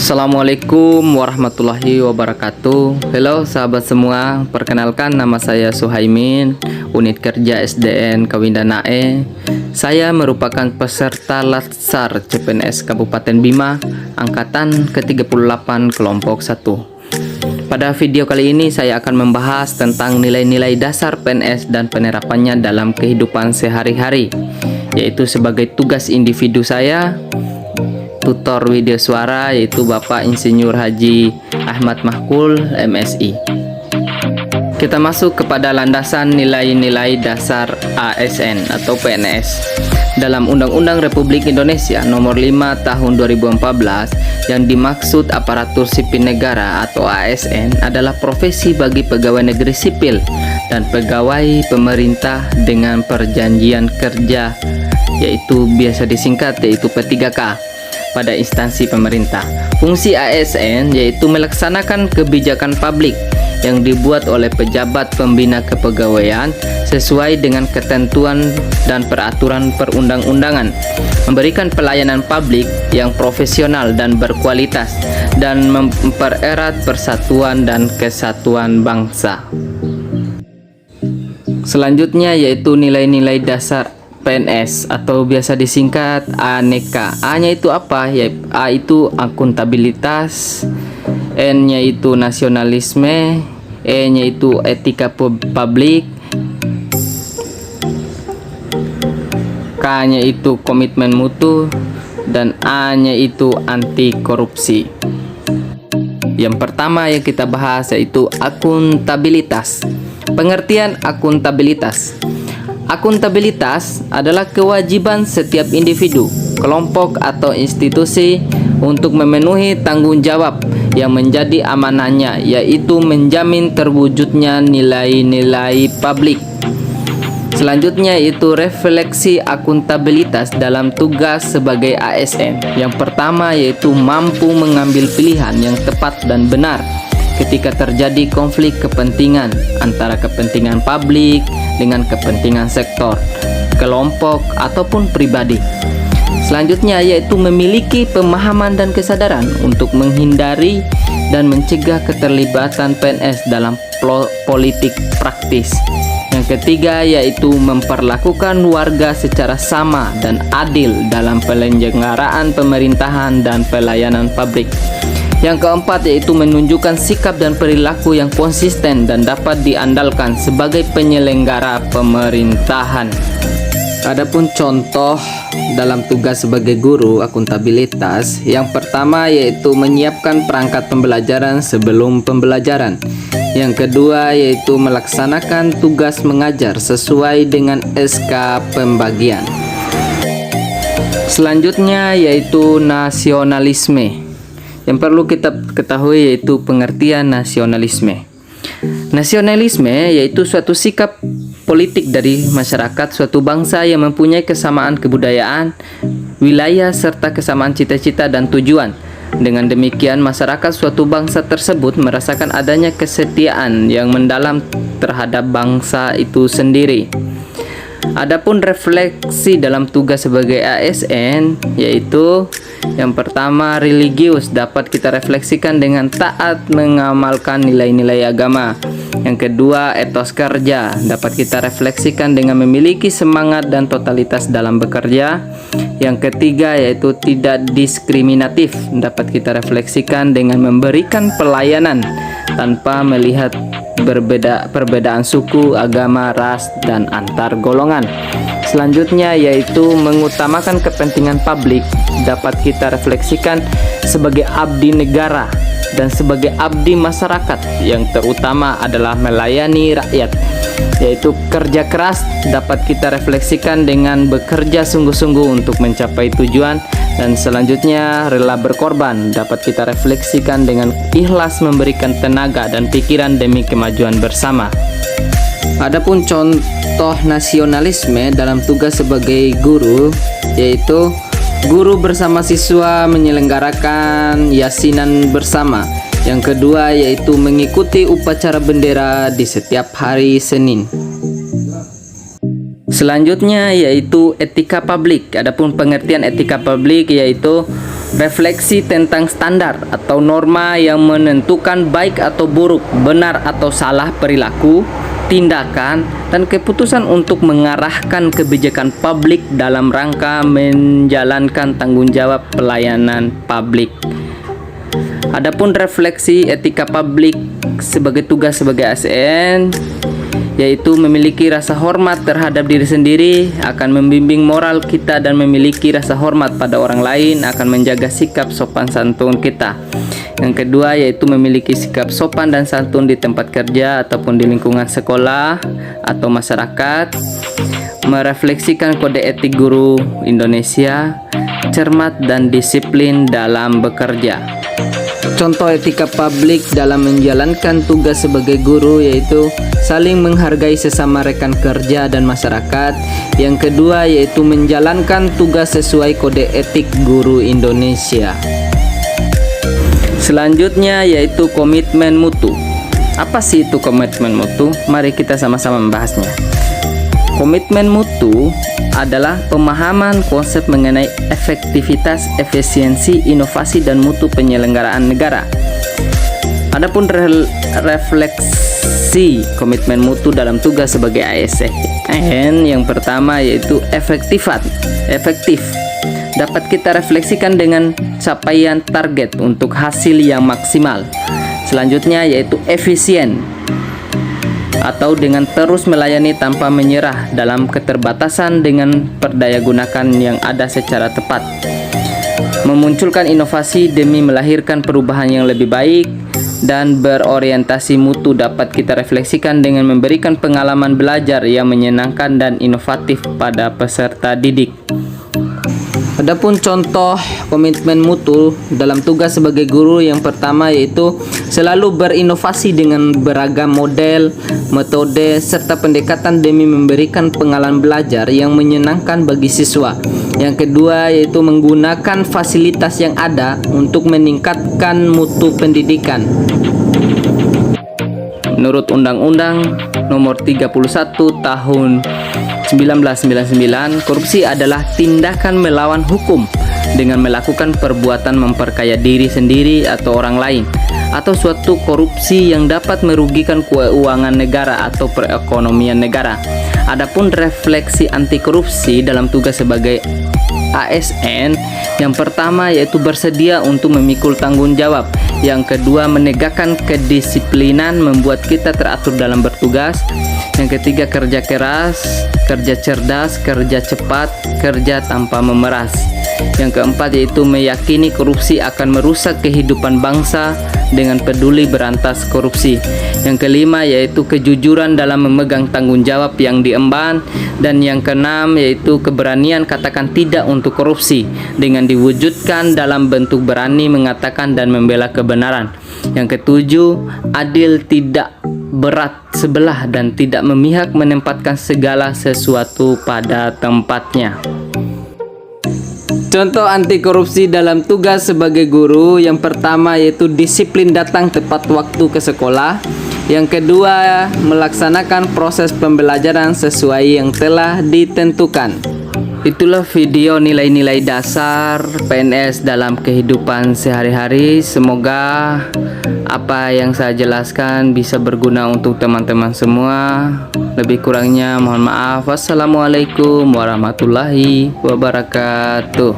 Assalamualaikum warahmatullahi wabarakatuh. Halo sahabat semua, perkenalkan nama saya Suhaimin, unit kerja SDN Kawindanae. Saya merupakan peserta Latsar CPNS Kabupaten Bima, angkatan ke-38 kelompok 1. Pada video kali ini saya akan membahas tentang nilai-nilai dasar PNS dan penerapannya dalam kehidupan sehari-hari, yaitu sebagai tugas individu saya, tutor video suara yaitu Bapak Insinyur Haji Ahmad Mahkul MSI. Kita masuk kepada landasan nilai-nilai dasar ASN atau PNS. Dalam Undang-Undang Republik Indonesia Nomor 5 Tahun 2014, yang dimaksud aparatur sipil negara atau ASN adalah profesi bagi pegawai negeri sipil dan pegawai pemerintah dengan perjanjian kerja, yaitu biasa disingkat yaitu P3K, pada instansi pemerintah. Fungsi ASN yaitu melaksanakan kebijakan publik yang dibuat oleh pejabat pembina kepegawaian sesuai dengan ketentuan dan peraturan perundang-undangan, memberikan pelayanan publik yang profesional dan berkualitas, dan mempererat persatuan dan kesatuan bangsa. Selanjutnya yaitu nilai-nilai dasar PNS atau biasa disingkat aneka. A-nya itu apa? Ya, A itu akuntabilitas, N-nya itu nasionalisme, E-nya itu etika publik, K-nya itu komitmen mutu, dan A-nya itu anti korupsi. Yang pertama yang kita bahas yaitu akuntabilitas. Pengertian akuntabilitas. Akuntabilitas adalah kewajiban setiap individu, kelompok, atau institusi untuk memenuhi tanggung jawab yang menjadi amanahnya, yaitu menjamin terwujudnya nilai-nilai publik. Selanjutnya yaitu refleksi akuntabilitas dalam tugas sebagai ASN. Yang pertama yaitu mampu mengambil pilihan yang tepat dan benar ketika terjadi konflik kepentingan antara kepentingan publik dengan kepentingan sektor, kelompok, ataupun pribadi. Selanjutnya yaitu memiliki pemahaman dan kesadaran untuk menghindari dan mencegah keterlibatan PNS dalam politik praktis. Yang ketiga yaitu memperlakukan warga secara sama dan adil dalam penyelenggaraan pemerintahan dan pelayanan publik. Yang keempat yaitu menunjukkan sikap dan perilaku yang konsisten dan dapat diandalkan sebagai penyelenggara pemerintahan. Adapun contoh dalam tugas sebagai guru akuntabilitas, yang pertama yaitu menyiapkan perangkat pembelajaran sebelum pembelajaran. Yang kedua yaitu melaksanakan tugas mengajar sesuai dengan SK pembagian. Selanjutnya yaitu nasionalisme. Yang perlu kita ketahui yaitu pengertian nasionalisme. Nasionalisme yaitu suatu sikap politik dari masyarakat suatu bangsa yang mempunyai kesamaan kebudayaan, wilayah, serta kesamaan cita-cita dan tujuan. Dengan demikian, masyarakat suatu bangsa tersebut merasakan adanya kesetiaan yang mendalam terhadap bangsa itu sendiri. Adapun refleksi dalam tugas sebagai ASN yaitu yang pertama religius, dapat kita refleksikan dengan taat mengamalkan nilai-nilai agama. Yang kedua etos kerja, dapat kita refleksikan dengan memiliki semangat dan totalitas dalam bekerja. Yang ketiga yaitu tidak diskriminatif, dapat kita refleksikan dengan memberikan pelayanan tanpa melihat perbedaan suku, agama, ras, dan antar golongan. Selanjutnya yaitu mengutamakan kepentingan publik, dapat kita refleksikan sebagai abdi negara dan sebagai abdi masyarakat, yang terutama adalah melayani rakyat, yaitu kerja keras, dapat kita refleksikan dengan bekerja sungguh-sungguh untuk mencapai tujuan. Dan selanjutnya rela berkorban, dapat kita refleksikan dengan ikhlas memberikan tenaga dan pikiran demi kemajuan bersama. Adapun contoh nasionalisme dalam tugas sebagai guru yaitu guru bersama siswa menyelenggarakan yasinan bersama. Yang kedua yaitu mengikuti upacara bendera di setiap hari Senin. Selanjutnya yaitu etika publik. Adapun pengertian etika publik yaitu refleksi tentang standar atau norma yang menentukan baik atau buruk, benar atau salah perilaku, tindakan, dan keputusan untuk mengarahkan kebijakan publik dalam rangka menjalankan tanggung jawab pelayanan publik. Adapun refleksi etika publik sebagai tugas sebagai ASN, yaitu memiliki rasa hormat terhadap diri sendiri, akan membimbing moral kita dan memiliki rasa hormat pada orang lain, akan menjaga sikap sopan santun kita. Yang kedua yaitu memiliki sikap sopan dan santun di tempat kerja ataupun di lingkungan sekolah atau masyarakat, merefleksikan kode etik guru Indonesia, cermat dan disiplin dalam bekerja. Contoh etika publik dalam menjalankan tugas sebagai guru yaitu saling menghargai sesama rekan kerja dan masyarakat. Yang kedua yaitu menjalankan tugas sesuai kode etik guru Indonesia. Selanjutnya yaitu komitmen mutu. Apa sih itu komitmen mutu? Mari kita sama-sama membahasnya. Komitmen mutu adalah pemahaman konsep mengenai efektivitas, efisiensi, inovasi, dan mutu penyelenggaraan negara. Adapun refleksi komitmen mutu dalam tugas sebagai ASN, yang pertama yaitu efektif. Dapat kita refleksikan dengan capaian target untuk hasil yang maksimal. Selanjutnya yaitu efisien, atau dengan terus melayani tanpa menyerah dalam keterbatasan dengan perdayagunakan yang ada secara tepat. Memunculkan inovasi demi melahirkan perubahan yang lebih baik, dan berorientasi mutu dapat kita refleksikan dengan memberikan pengalaman belajar yang menyenangkan dan inovatif pada peserta didik. Adapun contoh komitmen mutu dalam tugas sebagai guru, yang pertama yaitu selalu berinovasi dengan beragam model, metode, serta pendekatan demi memberikan pengalaman belajar yang menyenangkan bagi siswa. Yang kedua yaitu menggunakan fasilitas yang ada untuk meningkatkan mutu pendidikan. Menurut Undang-Undang Nomor 31 Tahun 1999, korupsi adalah tindakan melawan hukum dengan melakukan perbuatan memperkaya diri sendiri atau orang lain, atau suatu korupsi yang dapat merugikan keuangan negara atau perekonomian negara. Adapun refleksi anti korupsi dalam tugas sebagai ASN, yang pertama yaitu bersedia untuk memikul tanggung jawab. Yang kedua menegakkan kedisiplinan, membuat kita teratur dalam bertugas. Yang ketiga kerja keras, kerja cerdas, kerja cepat, kerja tanpa memeras. Yang keempat yaitu meyakini korupsi akan merusak kehidupan bangsa dengan peduli berantas korupsi. Yang kelima yaitu kejujuran dalam memegang tanggung jawab yang diemban. Dan yang keenam yaitu keberanian katakan tidak untuk korupsi dengan diwujudkan dalam bentuk berani mengatakan dan membela kebenaran. Yang ketujuh, adil, tidak berat sebelah dan tidak memihak, menempatkan segala sesuatu pada tempatnya. Contoh anti korupsi dalam tugas sebagai guru, yang pertama yaitu disiplin datang tepat waktu ke sekolah. Yang kedua, melaksanakan proses pembelajaran sesuai yang telah ditentukan. Itulah video nilai-nilai dasar PNS dalam kehidupan sehari-hari. Semoga apa yang saya jelaskan bisa berguna untuk teman-teman semua. Lebih kurangnya mohon maaf. Wassalamualaikum warahmatullahi wabarakatuh.